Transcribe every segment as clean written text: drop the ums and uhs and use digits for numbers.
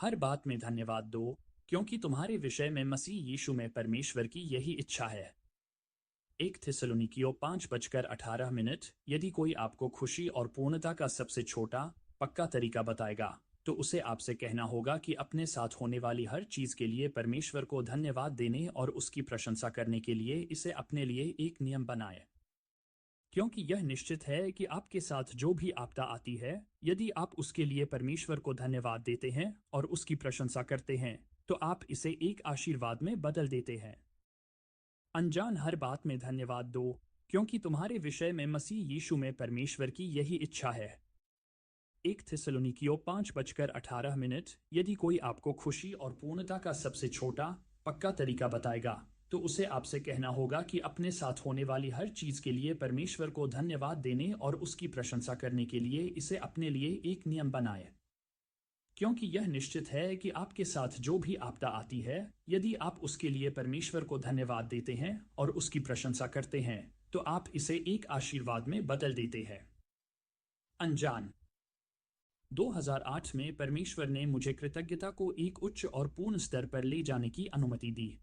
हर बात में धन्यवाद दो, क्योंकि तुम्हारे विषय में मसीह यीशु में परमेश्वर की यही इच्छा है। 1 थिस्सलुनीकियों 5:18 यदि कोई आपको खुशी और पूर्णता का सबसे छोटा, पक्का तरीका बताएगा, तो उसे आपसे कहना होगा कि अपने साथ होने वाली हर चीज़ के लिए परमेश्वर को धन्यवाद देने और उसकी प्रशंसा करने के लिए इसे अपने लिए एक नियम बनाए। क्योंकि यह निश्चित है कि आपके साथ जो भी आपदा आती है, यदि आप उसके लिए परमेश्वर को धन्यवाद देते हैं और उसकी प्रशंसा करते हैं, तो आप इसे एक आशीर्वाद में बदल देते हैं। अनजान हर बात में धन्यवाद दो, क्योंकि तुम्हारे विषय में मसीह यीशु में परमेश्वर की यही इच्छा है। 1 थिस्सलुनीकियों 5:18 यदि कोई आपको खुशी और पूर्णता का सबसे छोटा, पक्का तरीका बताएगा, तो उसे आपसे कहना होगा कि अपने साथ होने वाली हर चीज़ के लिए परमेश्वर को धन्यवाद देने और उसकी प्रशंसा करने के लिए इसे अपने लिए एक नियम बनाए। क्योंकि यह निश्चित है कि आपके साथ जो भी आपदा आती है, यदि आप उसके लिए परमेश्वर को धन्यवाद देते हैं और उसकी प्रशंसा करते हैं, तो आप इसे एक आशीर्वाद में बदल देते हैं। अनजान 2008 में परमेश्वर ने मुझे कृतज्ञता को एक उच्च और पूर्ण स्तर पर ले जाने की अनुमति दी।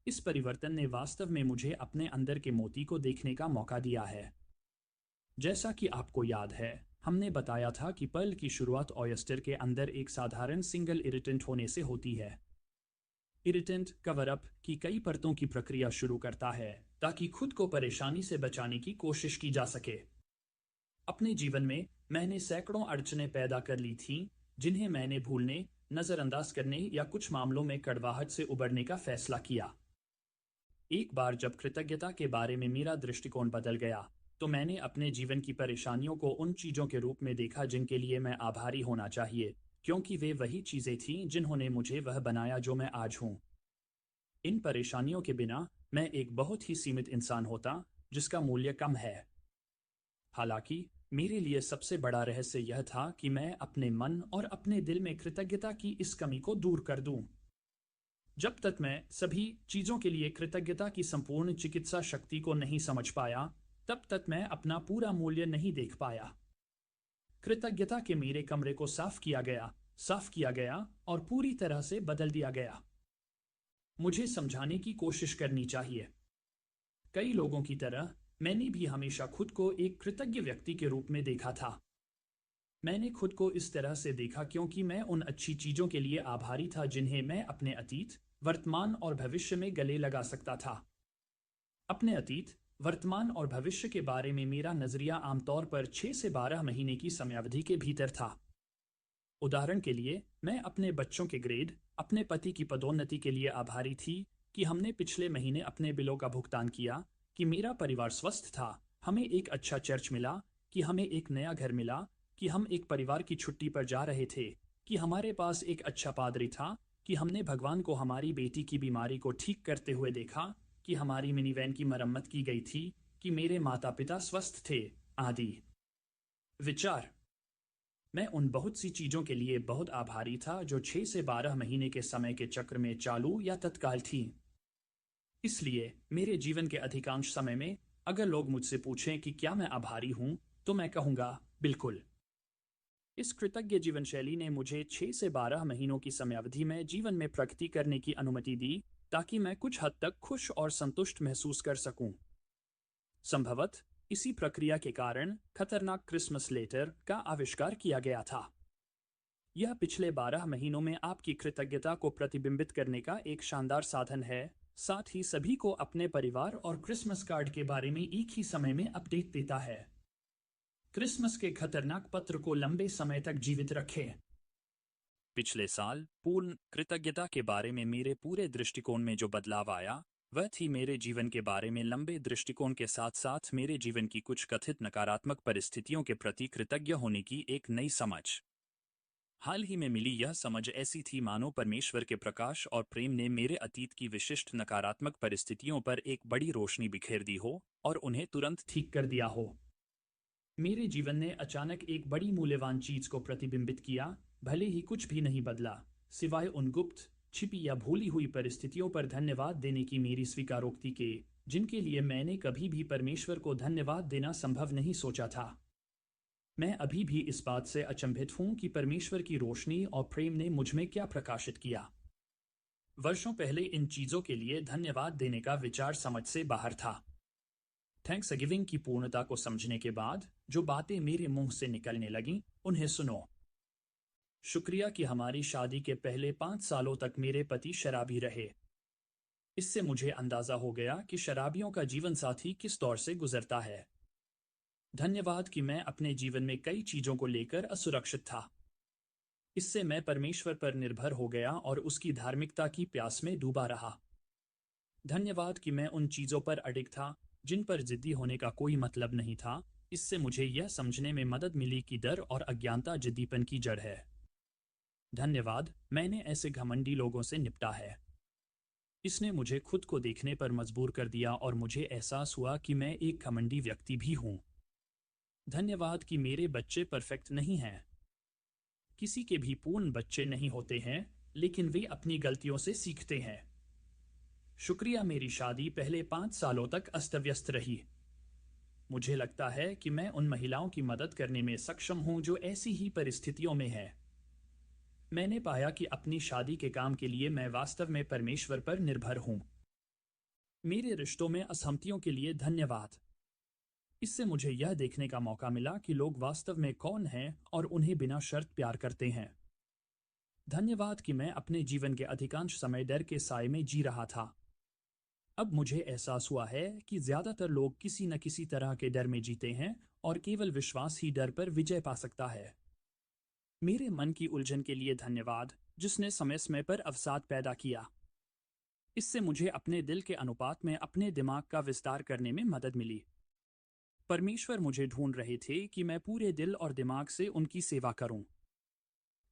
इस परिवर्तन ने वास्तव में मुझे अपने अंदर के मोती को देखने का मौका दिया है। जैसा कि आपको याद है, हमने बताया था कि पर्ल की शुरुआत ऑयस्टर के अंदर एक साधारण सिंगल इरिटेंट होने से होती है। इरिटेंट कवर अप की कई परतों की प्रक्रिया शुरू करता है ताकि खुद को परेशानी से बचाने की कोशिश की जा सके। अपने जीवन में मैंने सैकड़ों अड़चनें पैदा कर ली थीं, जिन्हें मैंने भूलने, नज़रअंदाज करने या कुछ मामलों में कड़वाहट से उबरने का फैसला किया। एक बार जब कृतज्ञता के बारे में मेरा दृष्टिकोण बदल गया, तो मैंने अपने जीवन की परेशानियों को उन चीज़ों के रूप में देखा जिनके लिए मैं आभारी होना चाहिए, क्योंकि वे वही चीज़ें थीं जिन्होंने मुझे वह बनाया जो मैं आज हूँ। इन परेशानियों के बिना मैं एक बहुत ही सीमित इंसान होता, जिसका मूल्य कम है। हालांकि मेरे लिए सबसे बड़ा रहस्य यह था कि मैं अपने मन और अपने दिल में कृतज्ञता की इस कमी को दूर कर दूं। जब तक मैं सभी चीज़ों के लिए कृतज्ञता की संपूर्ण चिकित्सा शक्ति को नहीं समझ पाया, तब तक मैं अपना पूरा मूल्य नहीं देख पाया। कृतज्ञता के मेरे कमरे को साफ किया गया और पूरी तरह से बदल दिया गया। मुझे समझाने की कोशिश करनी चाहिए। कई लोगों की तरह मैंने भी हमेशा खुद को एक कृतज्ञ व्यक्ति के रूप में देखा था। मैंने खुद को इस तरह से देखा क्योंकि मैं उन अच्छी चीज़ों के लिए आभारी था जिन्हें मैं अपने अतीत, वर्तमान और भविष्य में गले लगा सकता था। अपने अतीत, वर्तमान और भविष्य के बारे में मेरा नज़रिया आमतौर पर 6 से 12 महीने की समयावधि के भीतर था। उदाहरण के लिए, मैं अपने बच्चों के ग्रेड, अपने पति की पदोन्नति के लिए आभारी थी, कि हमने पिछले महीने अपने बिलों का भुगतान किया, कि मेरा परिवार स्वस्थ था, हमें एक अच्छा चर्च मिला, कि हमें एक नया घर मिला, कि हम एक परिवार की छुट्टी पर जा रहे थे, कि हमारे पास एक अच्छा पादरी था, कि हमने भगवान को हमारी बेटी की बीमारी को ठीक करते हुए देखा, कि हमारी मिनीवैन की मरम्मत की गई थी, कि मेरे माता पिता स्वस्थ थे, आदि। विचार: मैं उन बहुत सी चीज़ों के लिए बहुत आभारी था जो 6 से 12 महीने के समय के चक्र में चालू या तत्काल थी। इसलिए मेरे जीवन के अधिकांश समय में अगर लोग मुझसे पूछें कि क्या मैं आभारी हूँ, तो मैं कहूँगा, बिल्कुल। इस कृतज्ञ जीवन शैली ने मुझे 6 से 12 महीनों की समयावधि में जीवन में प्रगति करने की अनुमति दी, ताकि मैं कुछ हद तक खुश और संतुष्ट महसूस कर सकूं। संभवतः इसी प्रक्रिया के कारण खतरनाक क्रिसमस लेटर का आविष्कार किया गया था। यह पिछले 12 महीनों में आपकी कृतज्ञता को प्रतिबिंबित करने का एक शानदार साधन है, साथ ही सभी को अपने परिवार और क्रिसमस कार्ड के बारे में एक ही समय में अपडेट देता है। क्रिसमस के खतरनाक पत्र को लंबे समय तक जीवित रखें। पिछले साल पूर्ण कृतज्ञता के बारे में मेरे पूरे दृष्टिकोण में जो बदलाव आया, वह थी मेरे जीवन के बारे में लंबे दृष्टिकोण के साथ साथ मेरे जीवन की कुछ कथित नकारात्मक परिस्थितियों के प्रति कृतज्ञ होने की एक नई समझ। हाल ही में मिली यह समझ ऐसी थी मानो परमेश्वर के प्रकाश और प्रेम ने मेरे अतीत की विशिष्ट नकारात्मक परिस्थितियों पर एक बड़ी रोशनी बिखेर दी हो और उन्हें तुरंत ठीक कर दिया हो। मेरे जीवन ने अचानक एक बड़ी मूल्यवान चीज को प्रतिबिंबित किया, भले ही कुछ भी नहीं बदला, सिवाय उन गुप्त, छिपी या भूली हुई परिस्थितियों पर धन्यवाद देने की मेरी स्वीकारोक्ति के, जिनके लिए मैंने कभी भी परमेश्वर को धन्यवाद देना संभव नहीं सोचा था। मैं अभी भी इस बात से अचंभित हूं कि परमेश्वर की रोशनी और प्रेम ने मुझ में क्या प्रकाशित किया। वर्षों पहले इन चीजों के लिए धन्यवाद देने का विचार समझ से बाहर था। थैंक्स गिविंग की पूर्णता को समझने के बाद जो बातें मेरे मुंह से निकलने लगीं, उन्हें सुनो। शुक्रिया कि हमारी शादी के पहले 5 सालों तक मेरे पति शराबी रहे। इससे मुझे अंदाजा हो गया कि शराबियों का जीवन साथी किस दौर से गुजरता है। धन्यवाद कि मैं अपने जीवन में कई चीजों को लेकर असुरक्षित था। इससे मैं परमेश्वर पर निर्भर हो गया और उसकी धार्मिकता की प्यास में डूबा रहा। धन्यवाद कि मैं उन चीजों पर अडिग था जिन पर जिद्दी होने का कोई मतलब नहीं था। इससे मुझे यह समझने में मदद मिली कि डर और अज्ञानता जिद्दीपन की जड़ है। धन्यवाद, मैंने ऐसे घमंडी लोगों से निपटा है। इसने मुझे खुद को देखने पर मजबूर कर दिया और मुझे एहसास हुआ कि मैं एक घमंडी व्यक्ति भी हूं। धन्यवाद कि मेरे बच्चे परफेक्ट नहीं हैं। किसी के भी पूर्ण बच्चे नहीं होते हैं, लेकिन वे अपनी गलतियों से सीखते हैं। शुक्रिया मेरी शादी पहले 5 सालों तक अस्त व्यस्त रही। मुझे लगता है कि मैं उन महिलाओं की मदद करने में सक्षम हूं जो ऐसी ही परिस्थितियों में हैं। मैंने पाया कि अपनी शादी के काम के लिए मैं वास्तव में परमेश्वर पर निर्भर हूं। मेरे रिश्तों में असहमतियों के लिए धन्यवाद। इससे मुझे यह देखने का मौका मिला कि लोग वास्तव में कौन हैं और उन्हें बिना शर्त प्यार करते हैं। धन्यवाद कि मैं अपने जीवन के अधिकांश समय डर के साए में जी रहा था। अब मुझे एहसास हुआ है कि ज्यादातर लोग किसी न किसी तरह के डर में जीते हैं और केवल विश्वास ही डर पर विजय पा सकता है। मेरे मन की उलझन के लिए धन्यवाद, जिसने समय समय पर अवसाद पैदा किया। इससे मुझे अपने दिल के अनुपात में अपने दिमाग का विस्तार करने में मदद मिली। परमेश्वर मुझे ढूंढ रहे थे कि मैं पूरे दिल और दिमाग से उनकी सेवा करूं।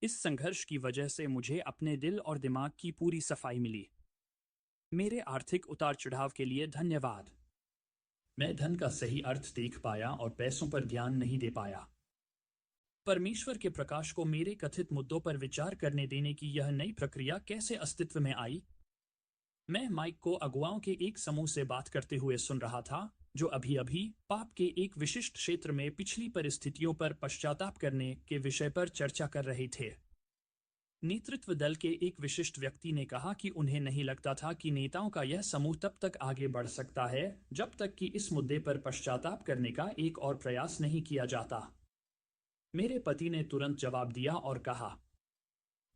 इस संघर्ष की वजह से मुझे अपने दिल और दिमाग की पूरी सफाई मिली। मेरे आर्थिक उतार चढ़ाव के लिए धन्यवाद। मैं धन का सही अर्थ देख पाया और पैसों पर ध्यान नहीं दे पाया। परमेश्वर के प्रकाश को मेरे कथित मुद्दों पर विचार करने देने की यह नई प्रक्रिया कैसे अस्तित्व में आई। मैं माइक को अगुवाओं के एक समूह से बात करते हुए सुन रहा था, जो अभी अभी पाप के एक विशिष्ट क्षेत्र में पिछली परिस्थितियों पर पश्चाताप करने के विषय पर चर्चा कर रहे थे। नेतृत्व दल के एक विशिष्ट व्यक्ति ने कहा कि उन्हें नहीं लगता था कि नेताओं का यह समूह तब तक आगे बढ़ सकता है जब तक कि इस मुद्दे पर पश्चाताप करने का एक और प्रयास नहीं किया जाता। मेरे पति ने तुरंत जवाब दिया और कहा,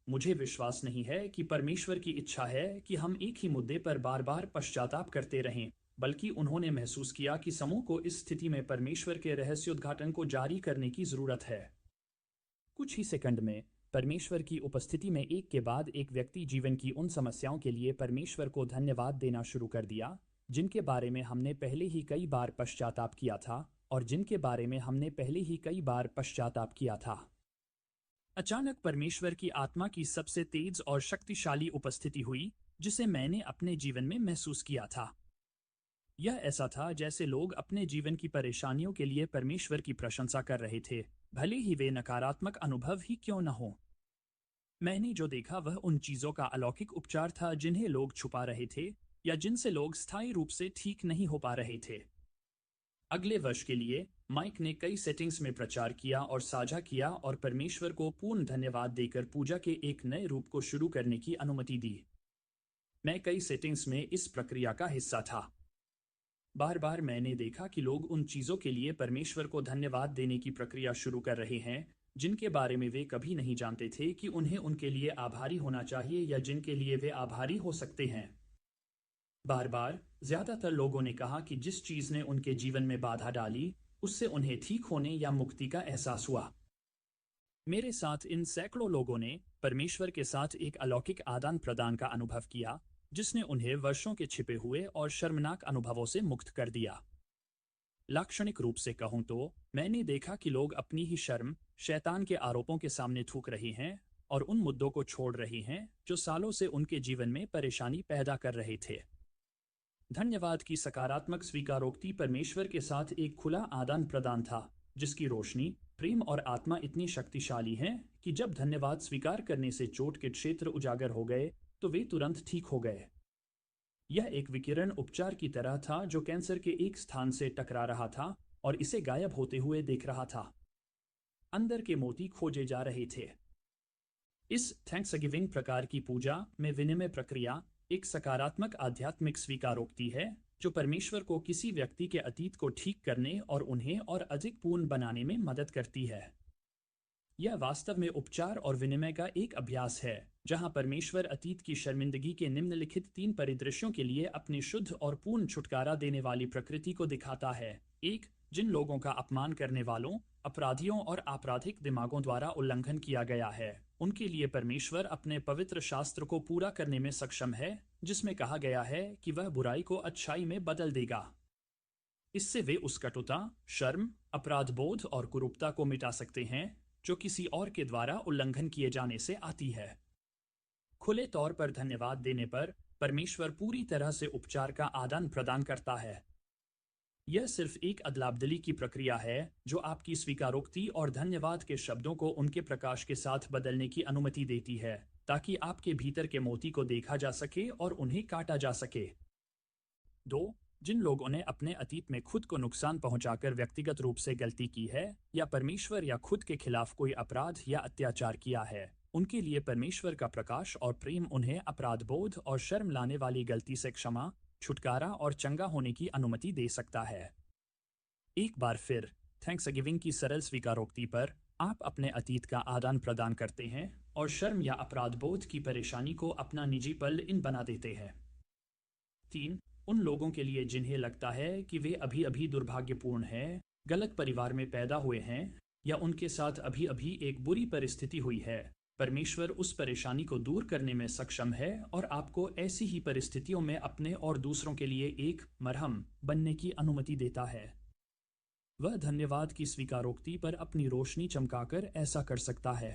मुझे विश्वास नहीं है कि परमेश्वर की इच्छा है कि हम एक ही मुद्दे पर बार बार पश्चाताप करते रहें, बल्कि उन्होंने महसूस किया कि समूह को इस स्थिति में परमेश्वर के रहस्योद्घाटन को जारी करने की जरूरत है। कुछ ही सेकंड में परमेश्वर की उपस्थिति में एक के बाद एक व्यक्ति जीवन की उन समस्याओं के लिए परमेश्वर को धन्यवाद देना शुरू कर दिया जिनके बारे में हमने पहले ही कई बार पश्चाताप किया था और जिनके बारे में हमने पहले ही कई बार पश्चाताप किया था। अचानक परमेश्वर की आत्मा की सबसे तेज और शक्तिशाली उपस्थिति हुई जिसे मैंने अपने जीवन में महसूस किया था। यह ऐसा था जैसे लोग अपने जीवन की परेशानियों के लिए परमेश्वर की प्रशंसा कर रहे थे, भले ही वे नकारात्मक अनुभव ही क्यों न हो। मैंने जो देखा वह उन चीजों का अलौकिक उपचार था जिन्हें लोग छुपा रहे थे या जिनसे लोग स्थायी रूप से ठीक नहीं हो पा रहे थे। अगले वर्ष के लिए माइक ने कई सेटिंग्स में प्रचार किया और साझा किया और परमेश्वर को पूर्ण धन्यवाद देकर पूजा के एक नए रूप को शुरू करने की अनुमति दी। मैं कई सेटिंग्स में इस प्रक्रिया का हिस्सा था। बार बार मैंने देखा कि लोग उन चीजों के लिए परमेश्वर को धन्यवाद देने की प्रक्रिया शुरू कर रहे हैं जिनके बारे में वे कभी नहीं जानते थे कि उन्हें उनके लिए आभारी होना चाहिए या जिनके लिए वे आभारी हो सकते हैं। बार बार ज्यादातर लोगों ने कहा कि जिस चीज ने उनके जीवन में बाधा डाली उससे उन्हें ठीक होने या मुक्ति का एहसास हुआ। मेरे साथ इन सैकड़ों लोगों ने परमेश्वर के साथ एक अलौकिक आदान प्रदान का अनुभव किया जिसने उन्हें वर्षों के छिपे हुए और शर्मनाक अनुभवों से मुक्त कर दिया। लाक्षणिक रूप से कहूं तो मैंने देखा कि लोग अपनी ही शर्म, शैतान के आरोपों के सामने थूक रहे हैं और उन मुद्दों को छोड़ रहे हैं जो सालों से उनके जीवन में परेशानी पैदा कर रहे थे। धन्यवाद की सकारात्मक स्वीकारोक्ति परमेश्वर के साथ एक खुला आदान प्रदान था जिसकी रोशनी, प्रेम और आत्मा इतनी शक्तिशाली हैं कि जब धन्यवाद स्वीकार करने से चोट के क्षेत्र उजागर हो गए तो वे तुरंत ठीक हो गए। यह एक विकिरण उपचार की तरह था जो कैंसर के एक स्थान से टकरा रहा था और इसे गायब होते हुए देख रहा था। अंदर के मोती खोजे जा रहे थे। इस थैंक्सगिविंग प्रकार की पूजा में विनिमय प्रक्रिया एक सकारात्मक आध्यात्मिक स्वीकारोक्ति है जो परमेश्वर को किसी व्यक्ति के अतीत को ठीक करने और उन्हें और अधिक पूर्ण बनाने में मदद करती है। यह वास्तव में उपचार और विनिमय का एक अभ्यास है जहां परमेश्वर अतीत की शर्मिंदगी के निम्नलिखित 3 परिदृश्यों के लिए अपनी शुद्ध और पूर्ण छुटकारा देने वाली प्रकृति को दिखाता है। एक, जिन लोगों का अपमान करने वालों, अपराधियों और आपराधिक दिमागों द्वारा उल्लंघन किया गया है, उनके लिए परमेश्वर अपने पवित्र शास्त्र को पूरा करने में सक्षम है जिसमें कहा गया है कि वह बुराई को अच्छाई में बदल देगा। इससे वे उस कटुता, शर्म, अपराध बोध और कुरूपता को मिटा सकते हैं जो किसी और के द्वारा उल्लंघन किए जाने से आती है। खुले तौर पर धन्यवाद देने पर परमेश्वर पूरी तरह से उपचार का आदान प्रदान करता है। यह सिर्फ एक अदलाबदली की प्रक्रिया है जो आपकी स्वीकारोक्ति और धन्यवाद के शब्दों को उनके प्रकाश के साथ बदलने की अनुमति देती है ताकि आपके भीतर के मोती को देखा जा सके और उन्हें काटा जा सके। 2, जिन लोगों ने अपने अतीत में खुद को नुकसान पहुंचाकर व्यक्तिगत रूप से गलती की है या परमेश्वर या खुद के खिलाफ कोई अपराध या अत्याचार किया है, उनके लिए परमेश्वर का प्रकाश और प्रेम उन्हें अपराध बोध और शर्म लाने वाली गलती से क्षमा, छुटकारा और चंगा होने की अनुमति दे सकता है। एक बार फिर थैंक्सगिविंग की सरल स्वीकारोक्ति पर आप अपने अतीत का आदान प्रदान करते हैं और शर्म या अपराध बोध की परेशानी को अपना निजी पल इन बना देते हैं। 3, उन लोगों के लिए जिन्हें लगता है कि वे अभी अभी दुर्भाग्यपूर्ण हैं, गलत परिवार में पैदा हुए हैं या उनके साथ अभी अभी एक बुरी परिस्थिति हुई है, परमेश्वर उस परेशानी को दूर करने में सक्षम है और आपको ऐसी ही परिस्थितियों में अपने और दूसरों के लिए एक मरहम बनने की अनुमति देता है। वह धन्यवाद की स्वीकारोक्ति पर अपनी रोशनी चमकाकर ऐसा कर सकता है।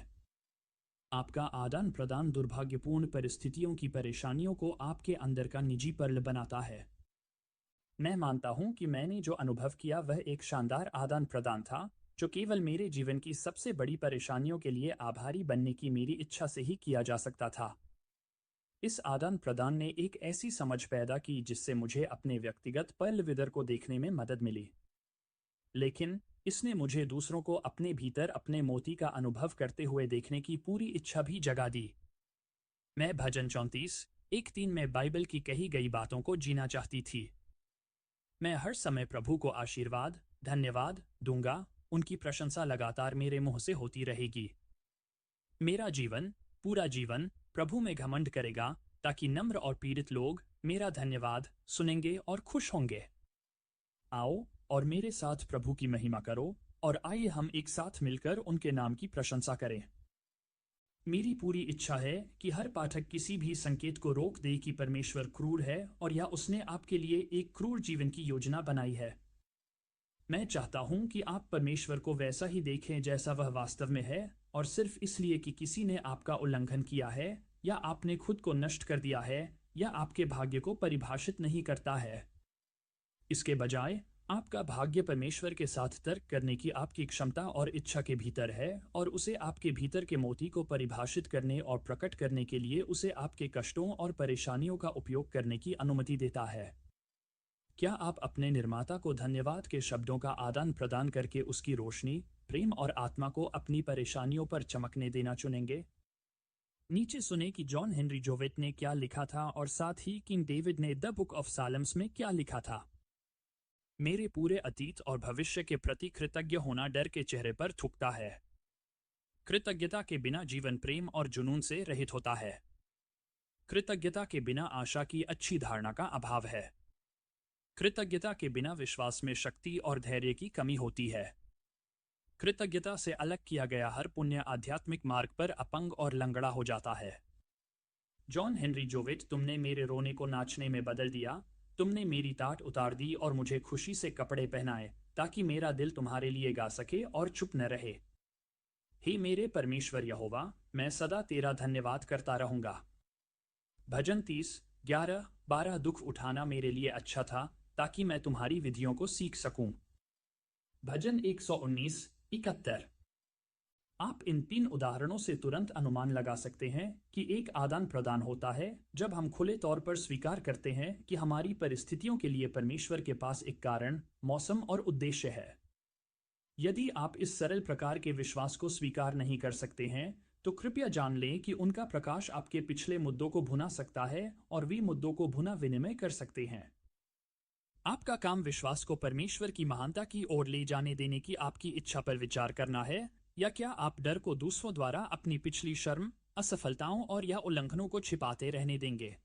आपका आदान प्रदान दुर्भाग्यपूर्ण परिस्थितियों की परेशानियों को आपके अंदर का निजी पर्ल बनाता है। मैं मानता हूं कि मैंने जो अनुभव किया वह एक शानदार आदान प्रदान था जो केवल मेरे जीवन की सबसे बड़ी परेशानियों के लिए आभारी बनने की मेरी इच्छा से ही किया जा सकता था। इस आदान प्रदान ने एक ऐसी समझ पैदा की जिससे मुझे अपने व्यक्तिगत पल विदर को देखने में मदद मिली, लेकिन इसने मुझे दूसरों को अपने भीतर अपने मोती का अनुभव करते हुए देखने की पूरी इच्छा भी जगा दी। मैं भजन 34:1-3 में बाइबल की कही गई बातों को जीना चाहती थी। मैं हर समय प्रभु को आशीर्वाद, धन्यवाद दूंगा, उनकी प्रशंसा लगातार मेरे मुंह से होती रहेगी। मेरा जीवन, पूरा जीवन प्रभु में घमंड करेगा ताकि नम्र और पीड़ित लोग मेरा धन्यवाद सुनेंगे और खुश होंगे। आओ और मेरे साथ प्रभु की महिमा करो और आइए हम एक साथ मिलकर उनके नाम की प्रशंसा करें। मेरी पूरी इच्छा है कि हर पाठक किसी भी संकेत को रोक दे कि परमेश्वर क्रूर है और या उसने आपके लिए एक क्रूर जीवन की योजना बनाई है। मैं चाहता हूं कि आप परमेश्वर को वैसा ही देखें जैसा वह वास्तव में है और सिर्फ इसलिए कि किसी ने आपका उल्लंघन किया है या आपने खुद को नष्ट कर दिया है या आपके भाग्य को परिभाषित नहीं करता है। इसके बजाय आपका भाग्य परमेश्वर के साथ तर्क करने की आपकी क्षमता और इच्छा के भीतर है और उसे आपके भीतर के मोती को परिभाषित करने और प्रकट करने के लिए उसे आपके कष्टों और परेशानियों का उपयोग करने की अनुमति देता है। क्या आप अपने निर्माता को धन्यवाद के शब्दों का आदान प्रदान करके उसकी रोशनी, प्रेम और आत्मा को अपनी परेशानियों पर चमकने देना चुनेंगे? नीचे सुने कि जॉन हेनरी जोवेट ने क्या लिखा था और साथ ही किंग डेविड ने द बुक ऑफ सालम्स में क्या लिखा था। मेरे पूरे अतीत और भविष्य के प्रति कृतज्ञ होना डर के चेहरे पर थूकता है। कृतज्ञता के बिना जीवन प्रेम और जुनून से रहित होता है। कृतज्ञता के बिना आशा की अच्छी धारणा का अभाव है। कृतज्ञता के बिना विश्वास में शक्ति और धैर्य की कमी होती है। कृतज्ञता से अलग किया गया हर पुण्य आध्यात्मिक मार्ग पर अपंग और लंगड़ा हो जाता है। जॉन हेनरी जोवेट, तुमने मेरे रोने को नाचने में बदल दिया, तुमने मेरी टाट उतार दी और मुझे खुशी से कपड़े पहनाए ताकि मेरा दिल तुम्हारे लिए गा सके और चुप न रहे। हे मेरे परमेश्वर यहोवा, मैं सदा तेरा धन्यवाद करता रहूंगा। भजन 30:11-12 दुख उठाना मेरे लिए अच्छा था ताकि मैं तुम्हारी विधियों को सीख सकूं। भजन 119:71। आप इन 3 उदाहरणों से तुरंत अनुमान लगा सकते हैं कि एक आदान प्रदान होता है जब हम खुले तौर पर स्वीकार करते हैं कि हमारी परिस्थितियों के लिए परमेश्वर के पास एक कारण, मौसम और उद्देश्य है। यदि आप इस सरल प्रकार के विश्वास को स्वीकार नहीं कर सकते हैं, तो कृपया जान लें कि उनका प्रकाश आपके पिछले मुद्दों को भुना सकता है और वे मुद्दों को भुना विनिमय कर सकते हैं। आपका काम विश्वास को परमेश्वर की महानता की ओर ले जाने देने की आपकी इच्छा पर विचार करना है, या क्या आप डर को दूसरों द्वारा अपनी पिछली शर्म, असफलताओं और या उल्लंघनों को छिपाते रहने देंगे?